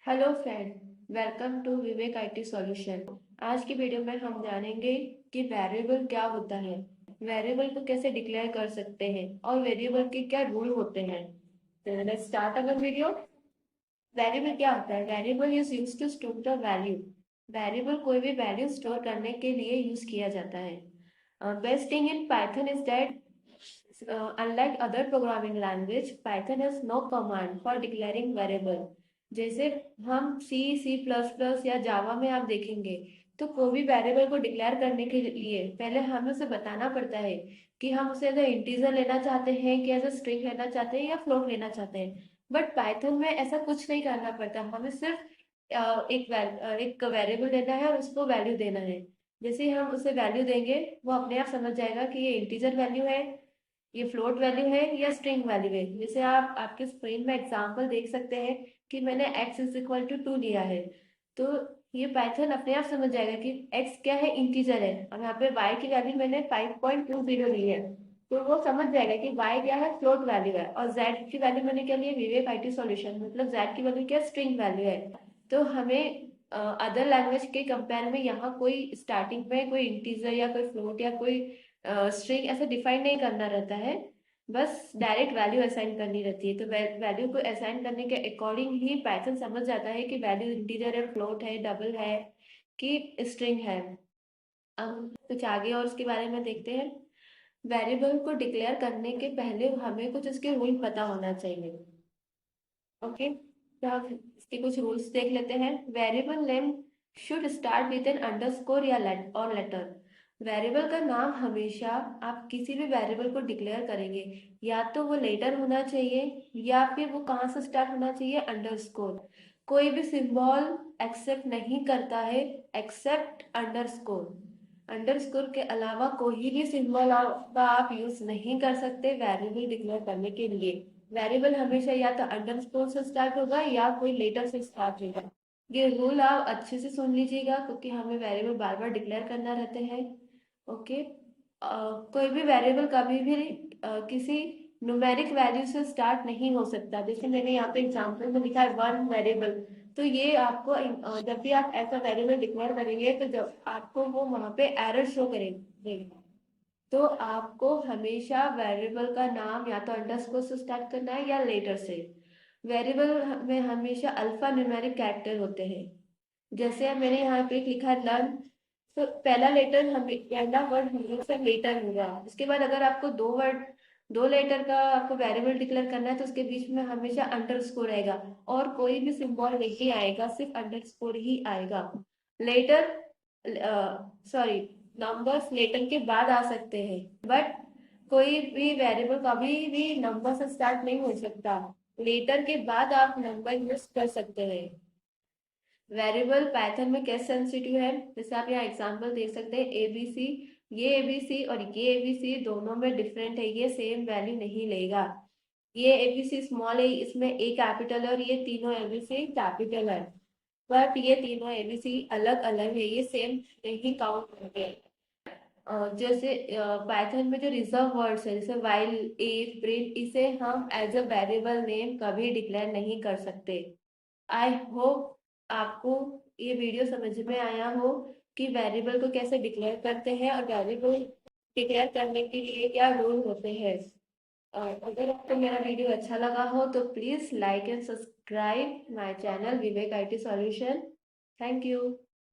Hello friend, welcome to Vivek IT solution. आज की video में हम जानेंगे कि वेरिएबल क्या होता है, वेरिएबल को कैसे डिक्लेयर कर सकते हैं और वेरिएबल के क्या रूल होते हैं। तो let's start our video. Variable क्या होता है? Variable is used to store the value. Variable कोई भी वैल्यू स्टोर करने के लिए यूज किया जाता है। Best thing in Python is that unlike other programming language, Python has no command for declaring variable। जैसे हम C++ या जावा में आप देखेंगे तो कोई भी वेरिएबल को डिक्लेयर करने के लिए पहले हमें उसे बताना पड़ता है कि हम उसे एज इंटीजर लेना चाहते हैं कि एज अ स्ट्रिंग लेना चाहते हैं या फ्लोट लेना चाहते हैं। बट पाइथन में ऐसा कुछ नहीं करना पड़ता, हमें सिर्फ एक वेरिएबल देना है और उसको वैल्यू देना है। जैसे ही हम उसे वैल्यू देंगे वो अपने आप समझ जाएगा कि ये इंटीजर वैल्यू है, ये फ्लोट वैल्यू है या स्ट्रिंग वैल्यू है। जैसे आप आपके स्क्रीन में एग्जांपल देख सकते हैं कि मैंने x इज इक्वल टू 2 लिया है, तो ये पाइथन अपने आप समझ जाएगा कि x क्या है, इंटीजर है, और यहाँ पे y की वैल्यू मैंने 5.20 ली है, तो वो समझ जाएगा कि y क्या है, फ्लोट वैल्यू है। और z की वैल्यू मैंने क्या ली है, विवेक आईटी सॉल्यूशन, मतलब z की वैल्यू क्या, स्ट्रिंग वैल्यू है। तो हमें अदर लैंग्वेज के कंपेयर में यहाँ कोई स्टार्टिंग में कोई इंटीजर या कोई फ्लोट या कोई स्ट्रिंग ऐसे डिफाइन नहीं करना रहता है, बस डायरेक्ट वैल्यू असाइन करनी रहती है। तो वैल्यू को असाइन करने के अकॉर्डिंग ही पाइथन समझ जाता है कि वैल्यू इंटीजर है, फ्लोट है, डबल है कि स्ट्रिंग है। अब हम कुछ आगे और उसके बारे में देखते हैं। वेरिएबल को डिक्लेयर करने के पहले हमें कुछ उसके रूल पता होना चाहिए। ओके, तो हम इसके कुछ रूल्स देख लेते हैं। Variable name should start with an underscore या और लेटर। वेरिएबल का नाम हमेशा, आप किसी भी वेरिएबल को डिक्लेयर करेंगे, या तो वो लेटर होना चाहिए या फिर वो कहाँ से स्टार्ट होना चाहिए, अंडरस्कोर। कोई भी सिंबल एक्सेप्ट नहीं करता है एक्सेप्ट अंडरस्कोर। अंडरस्कोर के अलावा कोई भी सिंबल का आप यूज नहीं कर सकते वेरिएबल डिक्लेयर करने के लिए। वेरिएबल हमेशा या तो अंडरस्कोर से स्टार्ट होगा या कोई लेटर से स्टार्ट होगा। ये रूल आप अच्छे से सुन लीजिएगा क्योंकि हमें वेरिएबल बार बार डिक्लेयर करना रहते हैं। ओके, कोई भी वेरिएबल कभी भी किसी न्यूमेरिक वैल्यू से स्टार्ट नहीं हो सकता। जैसे मैंने यहाँ पे एग्जांपल में लिखा है वन वेरिएबल, तो ये आपको जब भी आप ऐसा वेरिएबल डिक्लेयर करेंगे तो जब आपको वो वहां पे एरर शो करेंगे, तो आपको हमेशा वेरिएबल का नाम या तो अंडरस्कोर से स्टार्ट करना है या लेटर से। वेरिएबल में हमेशा अल्फा न्यूमेरिक कैरेक्टर होते हैं। जैसे मैंने यहाँ पे लिखा है लर्न, तो पहला लेटर हमें पहला वर्ड हमेशा लेटर होगा। उसके बाद अगर आपको दो लेटर का आपको वेरिएबल डिक्लेयर करना है तो उसके बीच में हमेशा अंडरस्कोर आएगा और कोई भी सिंबल नहीं आएगा, सिर्फ अंडरस्कोर ही आएगा। लेटर, सॉरी, नंबर्स लेटर के बाद आ सकते हैं, बट कोई भी वेरिएबल कभी भी नंबर से स्टार्ट नहीं हो सकता। लेटर के बाद आप नंबर यूज कर सकते हैं। वेरिएबल पाइथन में कैसे सेंसिटिव है, जैसे आप यहाँ एग्जांपल देख सकते हैं एबीसी। ये एबीसी और ये एबीसी दोनों में डिफरेंट है, ये सेम वैल्यू नहीं लेगा। ये एबीसी स्मॉल है, इसमें ए कैपिटल है, और ये तीनों एबीसी कैपिटल है। बट ये तीनों एबीसी अलग अलग है, ये सेम नहीं काउंट होंगे। जैसे पाइथन में जो रिजर्व वर्ड्स है, जैसे वाइल, इफ, प्रिंट, इसे हम एज अ वेरिएबल नेम कभी डिक्लेयर नहीं कर सकते। आई होप आपको ये वीडियो समझ में आया हो कि वेरिएबल को कैसे डिक्लेयर करते हैं और वेरिएबल डिक्लेयर करने के लिए क्या रूल होते हैं। अगर आपको मेरा वीडियो अच्छा लगा हो तो please like and subscribe my channel Vivek IT solution. Thank you.